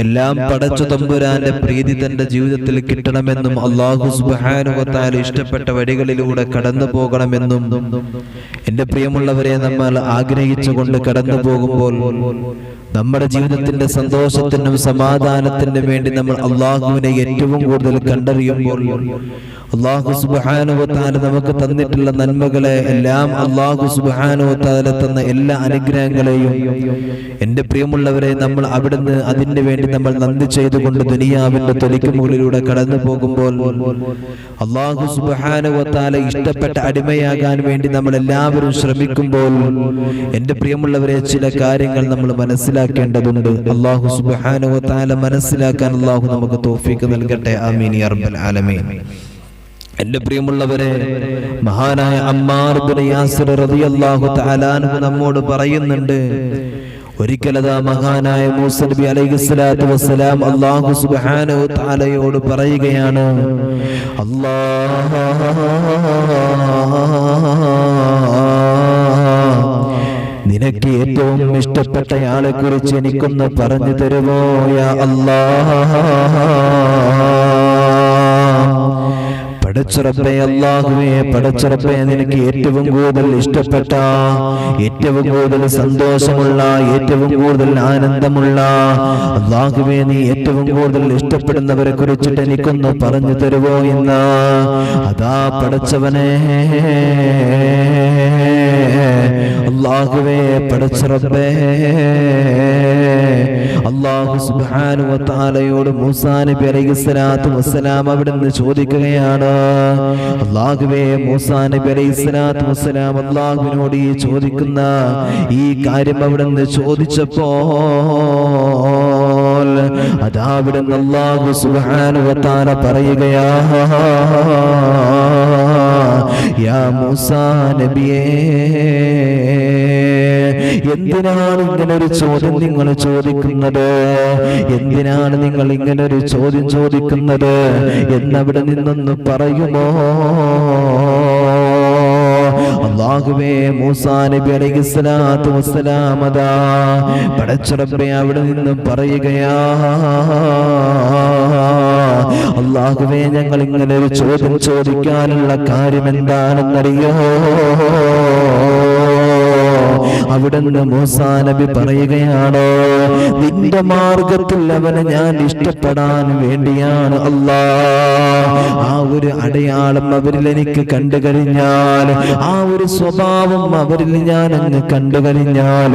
എല്ലാം പടച്ച തമ്പുരാന്റെ പ്രീതി തന്റെ ജീവിതത്തിൽ കിട്ടണമെന്നും അല്ലാഹു സുബ്ഹാനഹു വ തആല ഇഷ്ടപ്പെട്ട വഴികളിലൂടെ കടന്നു പോകണമെന്നും എൻ്റെ പ്രിയമുള്ളവരെ നമ്മൾ ആഗ്രഹിച്ചുകൊണ്ട് കടന്നു പോകുമ്പോൾ നമ്മുടെ ജീവിതത്തിന്റെ സന്തോഷത്തിനും സമാധാനത്തിനും വേണ്ടി നമ്മൾ അല്ലാഹുവിനെ ഏറ്റവും കൂടുതൽ കണ്ടറിയുമ്പോൾ അല്ലാഹു സുബ്ഹാനഹു വ തആല നമുക്ക് തന്നിട്ടുള്ള നന്മകളെ എല്ലാം അല്ലാഹു സുബ്ഹാനഹു വ തആല തന്ന എല്ലാ അനുഗ്രഹങ്ങളെയും എൻ്റെ പ്രിയമുള്ളവരെ നമ്മൾ അവിടുന്ന് അതിനു വേണ്ടി നമ്മൾ നന്ദി ചെയ്തുകൊണ്ട് ദുനിയാവിന്റെ തൊലിക്കുമുകളിലൂടെ കടന്നു പോകുമ്പോൾ അല്ലാഹു സുബ്ഹാനഹു വ തആല ഇഷ്ടപ്പെട്ട അടിമയാകാൻ വേണ്ടി നമ്മൾ എല്ലാവരും ശ്രമിക്കുമ്പോൾ എൻ്റെ പ്രിയമുള്ളവരെ ചില കാര്യങ്ങൾ നമ്മൾ മനസ്സിലാക്കേണ്ടതുണ്ട്. അല്ലാഹു സുബ്ഹാനഹു വ തആല മനസ്സിലാക്കാൻ അല്ലാഹു നമുക്ക് തൗഫീഖ് നൽകട്ടെ. ആമീൻ യാ റബ്ബൽ ആലമീൻ. എൻ്റെ പ്രിയമുള്ളവരെ, മഹാനായ അമ്മാർ ഇബ്നു യാസിർ റളിയല്ലാഹു തആല അൻഹു നമ്മോട് പറയുന്നുണ്ട്, ഒരിക്കലതാ മഹാനായ മൂസ നബി അലൈഹിസ്സലാത്തു വസ്സലാം അല്ലാഹു സുബ്ഹാനഹു വ തആലയോട് പറയുകയാണ്, നിനക്ക് ഏറ്റവും ഇഷ്ടപ്പെട്ടയാളെ കുറിച്ച് എനിക്കൊന്ന് പറഞ്ഞു തരുമോ യാ അല്ലാഹ്? പടച്ചറബ്ബേ, അല്ലാഹുവേ, പടച്ചറബ്ബേ, നിനക്ക് ഏറ്റവും കൂടുതൽ ഇഷ്ടപ്പെട്ട, ഏറ്റവും കൂടുതൽ സന്തോഷമുള്ള, ഏറ്റവും കൂടുതൽ ആനന്ദമുള്ള, അല്ലാഹുവേ, നീ ഏറ്റവും കൂടുതൽ ഇഷ്ടപ്പെടുന്നവരെ കുറിച്ചിട്ട് എനിക്കൊന്ന് പറഞ്ഞു തരുമോ എന്ന്. അതാ പടച്ചവനെ, അല്ലാഹുവേ, പടച്ചറബ്ബേ, അല്ലാഹു സുബ്ഹാനഹു വ തആലയോട് മൂസാ നബി അലൈഹിസ്സലാത്തു വസ്സലാം അവിടുന്ന് ചോദിക്കുകയാണ്. അല്ലാഹുവേ, മൂസാ നബി അലൈഹിസ്സലാത്തു വസ്സലാം അല്ലാഹുവിനോട് ഈ ചോദിക്കുന്ന ഈ കാര്യം അവിടുന്ന് ചോദിച്ചപ്പോൾ അതാ അവിടുന്ന് അല്ലാഹു സുബ്ഹാനഹു വ തആല പറയുകയാ, യാ മൂസാ നബിയേ, എന്തിനാണ് ഇങ്ങനൊരു ചോദ്യം നിങ്ങൾ ചോദിക്കുന്നത്? എന്തിനാണ് നിങ്ങൾ ഇങ്ങനൊരു ചോദ്യം ചോദിക്കുന്നത് എന്നവിടെ നിന്നൊന്ന് പറയുമോ? അല്ലാഹുവേ, മൂസാ നബി അലൈഹിസ്സലാത്തു വസ്സലാം അതാ പടച്ചറബ്ബേ അവിടെ നിന്നും പറയുകയാ, അല്ലാഹുവേ, ഞങ്ങൾ ഇങ്ങനെ ഒരു ചോദ്യം ചോദിക്കാനുള്ള കാര്യം എന്താണെന്നറിയോ? അവിടുന്ന് മൂസാ നബി പറയുകയാണ്, നിന്റെ മാർഗത്തിൽ അവനെ ഞാൻ ഇഷ്ടപ്പെടാൻ വേണ്ടിയാണ് അല്ലാഹ്. ആ ഒരു അടയാളം അവരിൽ എനിക്ക് കണ്ടു കഴിഞ്ഞാൽ, ആ ഒരു സ്വഭാവം അവരിൽ ഞാൻ അങ്ങ് കണ്ടു കഴിഞ്ഞാൽ,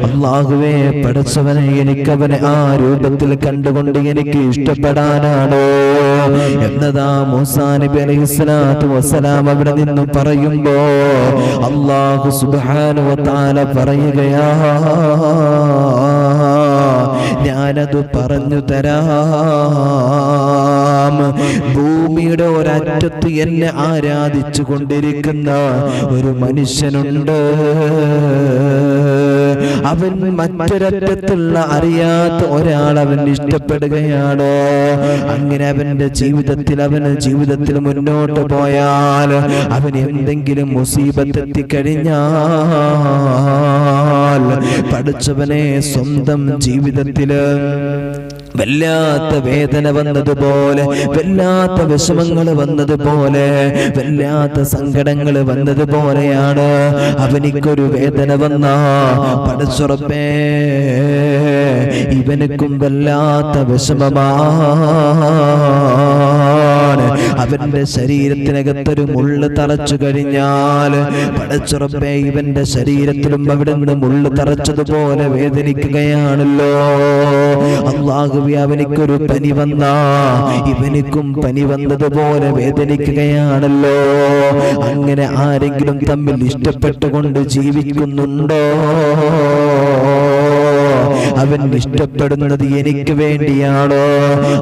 അല്ലാഹുവേ, പടച്ചവനെ, എനിക്കവനെ ആ രൂപത്തിൽ കണ്ടുകൊണ്ട് എനിക്ക് ഇഷ്ടപ്പെടാനാണ് എന്നതാ മൂസാ നബി അലൈഹിസ്സലാത്തു വസ്സലാം അവിടെ നിന്നും പറയുമ്പോ അല്ലാഹു സുബ്ഹാനഹു വ തആല പറയുകയാ, ഞാനത് പറഞ്ഞു തരാം. ഭൂമിയുടെ ഒരറ്റത്ത് എന്നെ ആരാധിച്ചു കൊണ്ടിരിക്കുന്ന ഒരു മനുഷ്യനുണ്ട്. അവൻ മറ്റൊരറ്റത്തുള്ള അറിയാത്ത ഒരാൾ അവൻ ഇഷ്ടപ്പെടുകയാണ്. അങ്ങനെ അവന്റെ ജീവിതത്തിൽ മുന്നോട്ട് പോയാൽ, അവൻ എന്തെങ്കിലും മുസീബത്ത് എത്തിക്കഴിഞ്ഞാൽ, പഠിച്ചവനെ സ്വന്തം ജീവിതത്തില് വല്ലാത്ത വേദന വന്നതുപോലെ, വല്ലാത്ത വിഷമങ്ങൾ വന്നതുപോലെ, വല്ലാത്ത സങ്കടങ്ങൾ വന്നതുപോലെയാണ് അവനിക്കൊരു വേദന വന്ന പടച്ചുറപ്പേ, ഇവനക്കും വല്ലാത്ത വിഷമമാണ്. അവന്റെ ശരീരത്തിനകത്തൊരു മുള്ള് തറച്ചു കഴിഞ്ഞാൽ പടച്ചുറപ്പേ, ഇവന്റെ ശരീരത്തിലും അവിടെ നിന്ന് മുള്ള് തറച്ചതുപോലെ വേദനിക്കുകയാണല്ലോ. അല്ലാഹുവേ, അവനിക്കൊരു പനി വന്ന ഇവനിക്കും പനി വന്നതുപോലെ വേദനിക്കുകയാണല്ലോ. അങ്ങനെ ആരെങ്കിലും തമ്മിൽ ഇഷ്ടപ്പെട്ടുകൊണ്ട് ജീവിക്കുന്നുണ്ടോ? അവൻ ഇഷ്ടപ്പെടുന്നത് എനിക്ക് വേണ്ടിയാണോ?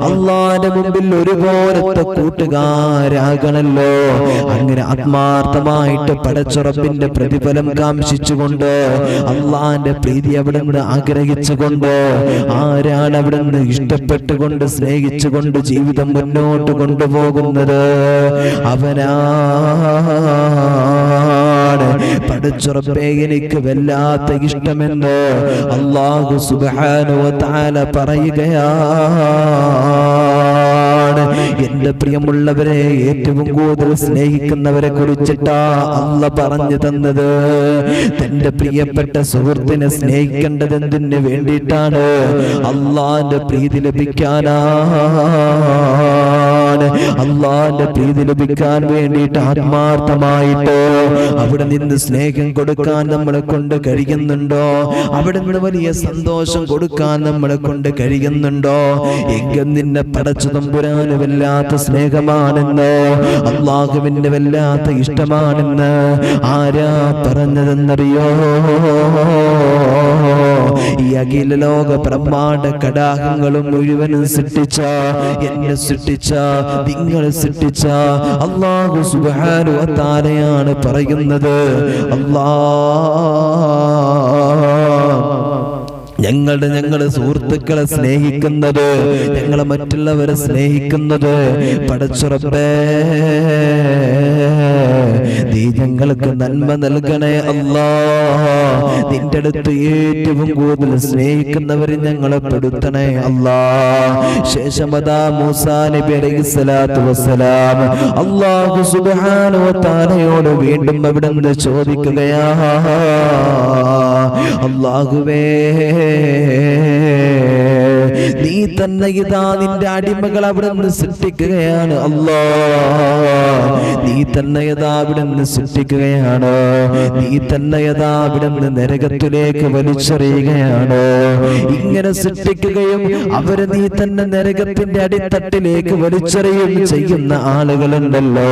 അല്ലാഹുവിന്റെ മുമ്പിൽ ഒരുപോലത്തെ കൂട്ടുകാരാകണല്ലോ. അങ്ങനെ ആത്മാർത്ഥമായിട്ട് പടച്ചുറപ്പിന്റെ പ്രതിഫലം കാംക്ഷിച്ചുകൊണ്ട്, അല്ലാഹുവിന്റെ പ്രീതി അവിടെ നിന്ന് ആഗ്രഹിച്ചുകൊണ്ട്, ആരാണ് അവിടെ നിന്ന് ഇഷ്ടപ്പെട്ടുകൊണ്ട് സ്നേഹിച്ചുകൊണ്ട് ജീവിതം മുന്നോട്ട് കൊണ്ടുപോകുന്നത്? അവനാണ് പടച്ച റബ്ബേ എനിക്ക് വല്ലാത്ത ഇഷ്ടമെന്ന് അല്ലാഹു സുബ്ഹാനഹു വ തആല പറയുകയാണ്. എന്റെ പ്രിയമുള്ളവരെ, ഏറ്റവും കൂടുതൽ സ്നേഹിക്കുന്നവരെ കുറിച്ചിട്ടാ അല്ലാഹ് പറഞ്ഞു തന്നത്. തന്റെ പ്രിയപ്പെട്ട സുഹൃത്തിനെ സ്നേഹിക്കേണ്ടത് എന്തിനു വേണ്ടിയിട്ടാണ്? അല്ലാഹുവിന്റെ പ്രീതി ലഭിക്കാനാണ്. അല്ലാഹുവിന്റെ പ്രീതി ലഭിക്കാൻ വേണ്ടിയിട്ട് ആത്മാർത്ഥമായിട്ട് അവിടെ നിന്ന് സ്നേഹം കൊടുക്കാൻ നമ്മളെ കൊണ്ട് കഴിയുന്നുണ്ടോ? അവിടെ നിന്ന് വലിയ സന്തോഷം കൊടുക്കാൻ നമ്മളെ കൊണ്ട് കഴിയുന്നുണ്ടോ? എങ്കിൽ നിന്നെ പടച്ചു തമ്പുരാന് വല്ലാത്ത സ്നേഹമാണെന്ന്, അല്ലാഹുവിന്റെ വല്ലാത്ത ഇഷ്ടമാണെന്ന് ആരാ പറഞ്ഞതെന്നറിയോ? ഈ അഖില ലോക ബ്രഹ്മാണ്ഡ കടാഹങ്ങളും മുഴുവനും സൃഷ്ടിച്ച, എന്നെ സൃഷ്ടിച്ച, നിങ്ങളെ സൃഷ്ടിച്ച അല്ലാഹു സുബ്ഹാനഹു വ തആലയാണ് പറയുന്നത്. ഞങ്ങളുടെ സുഹൃത്തുക്കളെ സ്നേഹിക്കുന്നത്, ഞങ്ങളെ മറ്റുള്ളവരെ സ്നേഹിക്കുന്നത്, പടച്ച റബ്ബേ നീ ഞങ്ങൾക്ക് നന്മ നൽകണേ അല്ലാഹ്. നിന്റെ അടുത്ത് ഏറ്റവും കൂടുതൽ സ്നേഹിക്കുന്നവരെ ഞങ്ങളെ പെടുത്തണേ അല്ലാഹ്. ശേഷമദാ മൂസാ നബി അലൈഹിസ്സലാത്തു വസ്സലാം അല്ലാഹു സുബ്ഹാനഹു വ തആലയോട് വീണ്ടും അവിടുന്ന് ചോദിക്കുകയാ, അല്ലാഹുവേ നീ തന്നെ ഇതാ നിന്റെ അടിമകൾ അവിടെ നിന്ന് സൃഷ്ടിക്കുകയാണ്. അല്ലാഹ് നീ തന്നെ യഥാ അവിടെ നിന്ന് സൃഷ്ടിക്കുകയാണ്. നീ തന്നെ യഥാ അവിടെ നിന്ന് നരകത്തിലേക്ക് വലിച്ചെറിയുകയാണ്. ഇങ്ങനെ സൃഷ്ടിക്കുകയും അവരെ നീ തന്നെ നരകത്തിന്റെ അടിത്തട്ടിലേക്ക് വലിച്ചെറിയുകയും ചെയ്യുന്ന ആളുകളുണ്ടല്ലോ.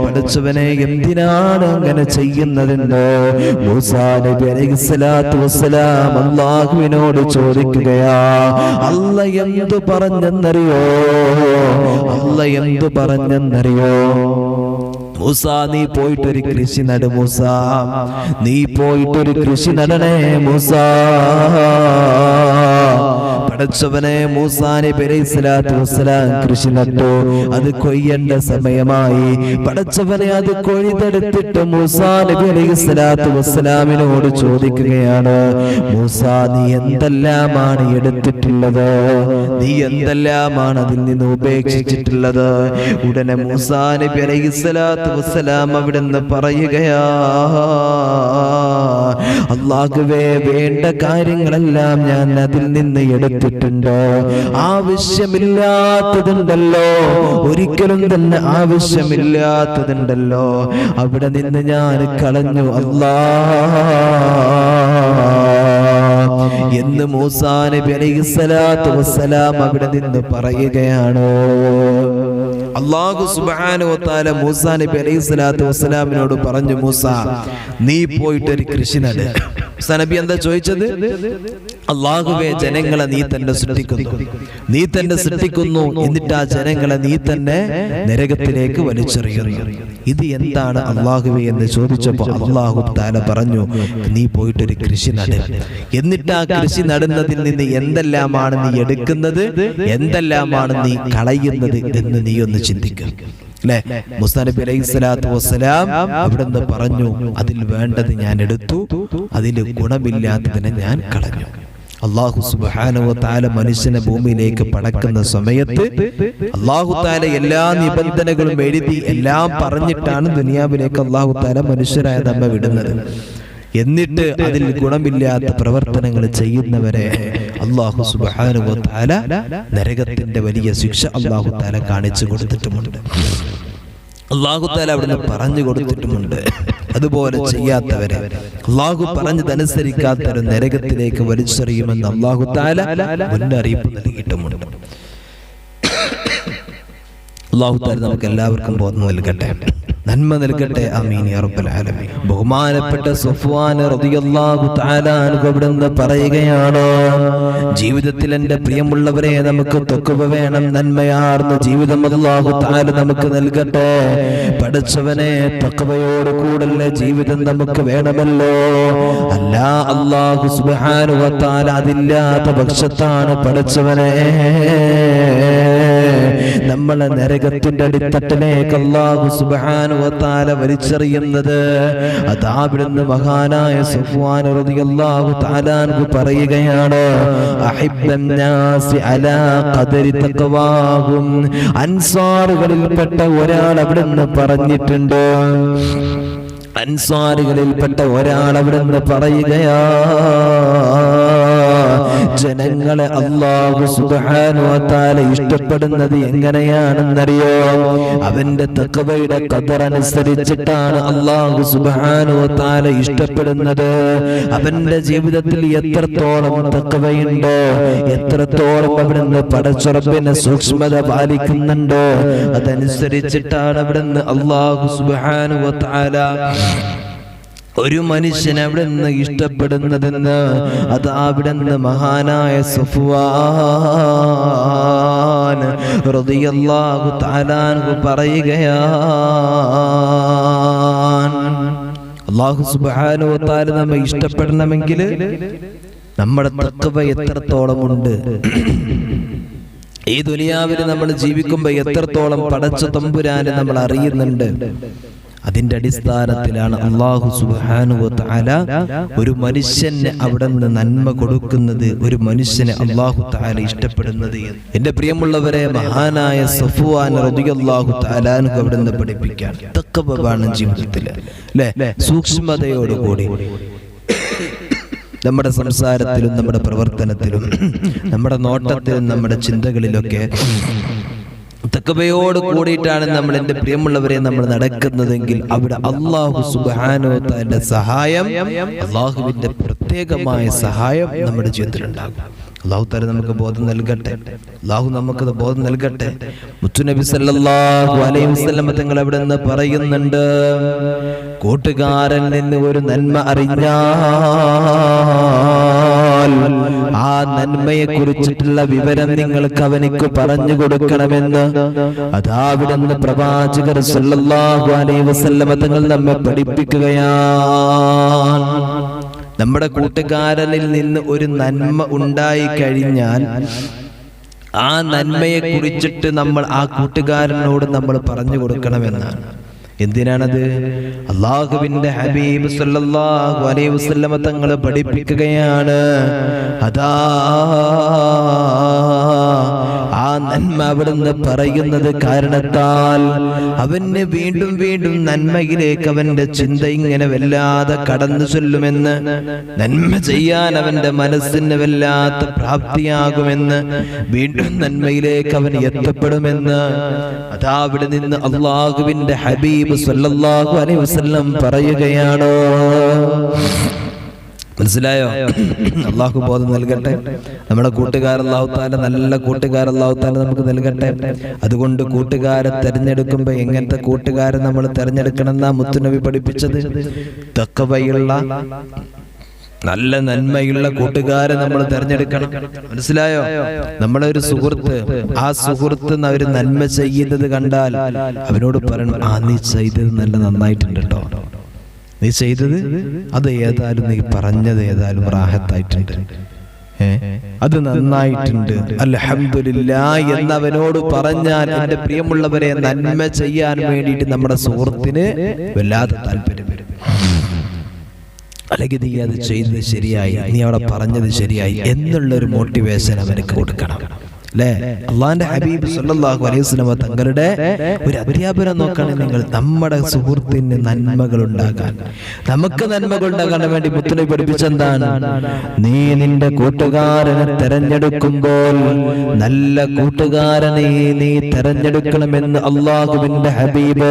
പഠിച്ചവനെ, എന്തിനാണ് അങ്ങനെ ചെയ്യുന്നതെന്ന് മൂസാ നബി അലൈഹിസ്സലാത്തു വസ്സലാം അല്ലാഹുവിനോട് ചോദിക്കുകയാ. അല്ലാഹ് എന്തു പറഞ്ഞെന്നറിയോ? അല്ലാഹ് എന്തു പറഞ്ഞെന്നറിയോ? മൂസാ, നീ പോയിട്ടൊരു കൃഷി നട്. മൂസാ, നീ പോയിട്ടൊരു കൃഷി നടണേ മൂസാ. പടച്ചവനെ, മൂസാ നബി അലൈഹിസ്സലാത്തു വസ്സലാം കൃഷി നട്ടു. അത് കൊയ്യേണ്ട സമയമായി. പടച്ചവനെ, അത് കൊയ്തെടുത്തിട്ട് മൂസാ നബി അലൈഹിസ്സലാത്തു വസ്സലാമിനോട് ചോദിക്കുകയാണ്, മൂസാ നീ എന്തെല്ലാമാണ് എടുത്തിട്ടുള്ളത്? നീ എന്തെല്ലാമാണ് അതിൽ നിന്ന് ഉപേക്ഷിച്ചിട്ടുള്ളത്? ഉടനെ മൂസാ നബി അലൈഹിസ്സലാത്തു വസ്സലാം അവിടുന്ന് പറയുകയാ, അല്ലാഹുവേ വേണ്ട കാര്യങ്ങളെല്ലാം ഞാൻ അതിൽ നിന്ന് എടുത്തിട്ടുണ്ട്. ആവശ്യമില്ലാത്തതുണ്ടല്ലോ, ഒരിക്കലും തന്നെ ആവശ്യമില്ലാത്തതുണ്ടല്ലോ, അവിടെ നിന്ന് ഞാൻ കളഞ്ഞു അല്ലാഹ് എന്ന് മൂസാ നബി അലൈഹിസ്സലാത്തു വസ്സലാം അവിടെ നിന്ന് പറയുകയാണ്. അല്ലാഹു സുബ്ഹാനഹു വ തആല മൂസാ നബി അലൈഹിസ്സലാത്തു വസ്സലാമിനോട് പറഞ്ഞു, മൂസാ നീ പോയിട്ട് ഒരു കൃഷി നട്. മൂസാ നബി എന്താ ചോദിച്ചത്? അല്ലാഹുവേ, ജനങ്ങളെ നീ തന്നെ സൃഷ്ടിക്കുന്നു, നീ തന്നെ സൃഷ്ടിക്കുന്നു, എന്നിട്ട് ആ ജനങ്ങളെ നീ തന്നെ നരകത്തിലേക്ക് വലിച്ചെറിയുന്നു. ഇത് എന്താണ് അല്ലാഹുവേ എന്ന് ചോദിച്ചപ്പോൾ അല്ലാഹു തആല പറഞ്ഞു, നീ പോയിട്ടൊരു കൃഷി നട്. എന്നിട്ട് ആ കൃഷി നടുന്നതിൽ നിന്ന് എന്തെല്ലാമാണ് നീ എടുക്കുന്നത്, എന്തെല്ലാമാണ് നീ കളയുന്നത് എന്ന് നീ ഒന്ന് ചിന്തിക്കുക. അല്ലെ, മൂസാ നബി അലൈഹിസ്സലാത്തു വസ്സലാം അവിടുന്ന് പറഞ്ഞു, അതിൽ വേണ്ടത് ഞാൻ എടുത്തു, അതിൽ ഗുണമില്ലാത്തതിനെ ഞാൻ കളഞ്ഞു. അല്ലാഹു സുബ്ഹാനഹു വ തആല മനുഷ്യനെ ഭൂമിയിലേക്ക് പടക്കുന്ന സമയത്ത് അല്ലാഹു തആല എല്ലാ നിബന്ധനകളും എഴുതി എല്ലാം പറഞ്ഞിട്ടാണ് ദുനിയാവിലേക്ക് അല്ലാഹു തആല മനുഷ്യരായ നമ്മെ വിടുന്നത്. എന്നിട്ട് അതിൽ ഗുണമില്ലാത്ത പ്രവർത്തനങ്ങൾ ചെയ്യുന്നവരെ അല്ലാഹു സുബ്ഹാനഹു വ തആല നരകത്തിന്റെ വലിയ ശിക്ഷ അല്ലാഹു തആല കാണിച്ചു കൊടുത്തിട്ടുമുണ്ട്. അല്ലാഹു തആല അവിടുന്ന് പറഞ്ഞു കൊടുത്തിട്ടുമുണ്ട്. അതുപോലെ ചെയ്യാത്തവരെ അല്ലാഹു പറഞ്ഞതനുസരിക്കാത്തവരെ നരകത്തിലേക്ക് വലിച്ചെറിയുമെന്ന് അല്ലാഹു തആല മുന്നറിയിപ്പ് നൽകിയിട്ടുമുണ്ട്. അല്ലാഹു തആല നമുക്ക് എല്ലാവർക്കും ബോധം നൽകട്ടെ, നന്മ നൽകട്ടെ. ആമീൻ യാ റബ്ബൽ ആലമീൻ. ബഹുമാനപ്പെട്ട സഫ്വാൻ റളിയല്ലാഹു തആല അൻഹു അവിടുന്ന് പറയുകയാണ്, ജീവിതത്തിൽ എൻ്റെ പ്രിയമുള്ളവരെ നമുക്ക് തഖ്വ വേണം, നന്മയാർന്ന ജീവിതം അല്ലാഹു തആല നമുക്ക് നൽകട്ടെ. പടച്ചവനെ, തഖ്വയോട് കൂടല്ല ജീവിതം നമുക്ക് വേണമല്ലോ. അല്ല, അല്ലാഹു സുബ്ഹാനഹു വ തആല അതില്ലാത്ത പക്ഷത്താണ് പടച്ചവനെ. നമ്മളെ നരകത്തിന്റെ അടിത്തട്ടിലേക്ക് അല്ലാഹു സുബ്ഹാനഹു വ തആല വലിച്ചെറിയുന്നത്. അതാവിടുന്ന് മഹാനായ സഫ്വാൻ റളിയല്ലാഹു തആല അൻഹു പറയുകയാണ്, അഹിബ്ബൻ നാസി അലാ ഖദരി തഖ്വാഹും. അൻസാറുകളിൽപ്പെട്ട ഒരാൾ അവിടുന്ന് പറഞ്ഞിട്ടുണ്ട്, അൻസാറുകളിൽപ്പെട്ട ഒരാൾ അവിടുന്ന് പറയുകയാ, ജനങ്ങളെ അല്ലാഹു സുബ്ഹാനഹു വ തആല ഇഷ്ടപ്പെടുന്നത് എങ്ങനെയാണെന്നറിയോ? അവന്റെ തഖ്വയുടെ ഖദർ അനുസരിച്ചിട്ടാണ് അല്ലാഹു സുബ്ഹാനഹു വ തആല ഇഷ്ടപ്പെടുന്നത്. അവന്റെ ജീവിതത്തിൽ എത്രത്തോളം തഖ്വയുണ്ടോ, എത്രത്തോളം അവിടുന്ന് പടച്ചുറപ്പിനെ സൂക്ഷ്മത പാലിക്കുന്നുണ്ടോ, അതനുസരിച്ചിട്ടാണ് അവിടുന്ന് അല്ലാഹു സുബ്ഹാനഹു വ തആല ഒരു മനുഷ്യനെ അവിടെ നിന്ന് ഇഷ്ടപ്പെടുന്നതെന്ന്. അത് അവിടുന്ന് മഹാനായ സഫ്വാൻ റളിയല്ലാഹു തആല അൻഹു പറയുകയാണ്. അല്ലാഹു സുബ്ഹാനഹു വ തആല നമ്മെ ഇഷ്ടപ്പെടണമെങ്കിൽ നമ്മുടെ തഖ്വ എത്രത്തോളമുണ്ട്, ഈ ദുനിയാവിൽ നമ്മൾ ജീവിക്കുമ്പോൾ എത്രത്തോളം പടച്ച തമ്പുരാനെ നമ്മൾ അറിയുന്നുണ്ട്, അതിന്റെ അടിസ്ഥാനത്തിലാണ് അല്ലാഹു സുബ്ഹാനഹു വ തആല ഒരു മനുഷ്യനെ അവിടെ നിന്ന് നന്മ കൊടുക്കുന്നത്, ഒരു മനുഷ്യനെ അല്ലാഹു തആല ഇഷ്ടപ്പെടുന്നത്. എന്റെ പ്രിയമുള്ളവരെ, മഹാനായ സഫ്വാൻ റളിയല്ലാഹു തആല അൻഹു അവിടെ നിന്ന് പഠിപ്പിക്കാൻ തഖ്വ വേണം ജീവിതത്തിൽ, അല്ലേ? സൂക്ഷ്മതയോടുകൂടി നമ്മുടെ സംസാരത്തിലും നമ്മുടെ പ്രവർത്തനത്തിലും നമ്മുടെ നോട്ടത്തിലും നമ്മുടെ ചിന്തകളിലൊക്കെ തഖ്വയോട് കൂടിയിട്ടാണ് നമ്മൾ, എൻ്റെ പ്രിയമുള്ളവരെ, നമ്മൾ നടക്കുന്നതെങ്കിൽ അവിടെ അല്ലാഹു സുബ്ഹാനഹു വ തആലയുടെ സഹായം, അല്ലാഹുവിന്റെ പ്രത്യേകമായ സഹായം നമ്മുടെ ജീവിതത്തിൽ ഉണ്ടാകും. അല്ലാഹു തആല നമുക്ക് ബോധം നൽകട്ടെ, അല്ലാഹു നമുക്ക് ബോധം നൽകട്ടെ. മുത്തുനബി സല്ലല്ലാഹു അലൈഹി വസല്ലം തങ്ങൾ അവിടെ നിന്ന് പറയുന്നുണ്ട്, കൂട്ടുകാരൻ നിന്ന് ഒരു നന്മ അറിഞ്ഞാൽ ആ നന്മയെ കുറിച്ചിട്ടുള്ള വിവരം നിങ്ങൾക്ക് അവനിക്ക് പറഞ്ഞു കൊടുക്കണമെന്ന് അതാവിടുന്ന് പ്രവാചകർ സല്ലല്ലാഹു അലൈഹി വസല്ലം തങ്ങൾ നമ്മെ പഠിപ്പിക്കുകയാണ്. നമ്മുടെ കൂട്ടുകാരനിൽ നിന്ന് ഒരു നന്മ ഉണ്ടായി കഴിഞ്ഞാൽ ആ നന്മയെ കുറിച്ചിട്ട് നമ്മൾ ആ കൂട്ടുകാരനോട് നമ്മൾ പറഞ്ഞു കൊടുക്കണമെന്നാണ്. എന്തിനാണത്? അല്ലാഹുവിന്റെ ഹബീബ് സല്ലല്ലാഹു അലൈഹി വസല്ലം തങ്ങൾ പഠിപ്പിക്കുകയാണ്, അതാ ആ നന്മ അവിടുന്ന് പറയുന്നത് കാരണത്താൽ അവന് വീണ്ടും വീണ്ടും നന്മയിലേക്ക് അവന്റെ ചിന്ത ഇങ്ങനെ വല്ലാതെ കടന്നു ചൊല്ലുമെന്ന്, നന്മ ചെയ്യാൻ അവന്റെ മനസ്സിന് വല്ലാത്ത പ്രാപ്തിയാകുമെന്ന്, വീണ്ടും നന്മയിലേക്ക് അവൻ എത്തപ്പെടുമെന്ന് അതാ അവിടെ നിന്ന് അല്ലാഹുവിന്റെ ഹബീബ് സല്ലല്ലാഹു അലൈഹി വസല്ലം പറയുകയാണോ? മനസ്സിലായോ? അല്ലാഹു ബോധം നൽകട്ടെ. നമ്മുടെ കൂട്ടുകാർ അല്ലാഹു തആല, നല്ല കൂട്ടുകാർ അല്ലാഹു തആല നമുക്ക് നൽകട്ടെ. അതുകൊണ്ട് കൂട്ടുകാരെ തെരഞ്ഞെടുക്കുമ്പോൾ എങ്ങനത്തെ കൂട്ടുകാരെ നമ്മൾ തെരഞ്ഞെടുക്കണം എന്നാ മുത്തുനബി പഠിപ്പിച്ചത്? തഖ്വയുള്ള നല്ല നന്മയുള്ള കൂട്ടുകാരെ നമ്മൾ തെരഞ്ഞെടുക്കണം. മനസ്സിലായോ? നമ്മളൊരു സുഹൃത്ത്, ആ സുഹൃത്ത് ഒരു നന്മ ചെയ്യുന്നത് കണ്ടാൽ അവനോട് പറയണം, ആ നീ ചെയ്തത് നല്ല നന്നായിട്ടുണ്ട് കേട്ടോ, നീ ചെയ്തത് അത് ഏതായാലും, നീ പറഞ്ഞത് ഏതായാലും റാഹത്തായിട്ടുണ്ട്, അത് നന്നായിട്ടുണ്ട്, അൽഹംദുലില്ലാഹ് എന്നവനോട് പറഞ്ഞാൽ, എൻ്റെ പ്രിയമുള്ളവരെ, നന്മ ചെയ്യാൻ വേണ്ടിയിട്ട് നമ്മുടെ സുഹൃത്തിന് വല്ലാതെ താല്പര്യം വരും. അല്ലെങ്കിൽ നീ അത് ചെയ്തത് ശരിയായി, നീ അവിടെ പറഞ്ഞത് ശരിയായി എന്നുള്ളൊരു മോട്ടിവേഷൻ അവനക്ക് കൊടുക്കണം, അല്ലേ? അള്ളാന്റെ ഹബീബ് സല്ലല്ലാഹു അലൈഹി വസല്ലം തങ്ങളുടെ ഒരു അധ്യാപനം നോക്കുകയാണെങ്കിൽ നിങ്ങൾ, നമ്മുടെ സുഹൃത്തിന് നന്മകൾ ഉണ്ടാകാൻ, നമുക്ക് നന്മകൾ ഉണ്ടാകാൻ വേണ്ടി മുത്തുനബി പഠിപ്പിച്ചെന്താണ്? നീ നിന്റെ കൂട്ടുകാരനെ തെരഞ്ഞെടുക്കുമ്പോൾ നല്ല കൂട്ടുകാരനെ നീ തെരഞ്ഞെടുക്കണമെന്ന് അള്ളാഹുവിന്റെ ഹബീബ്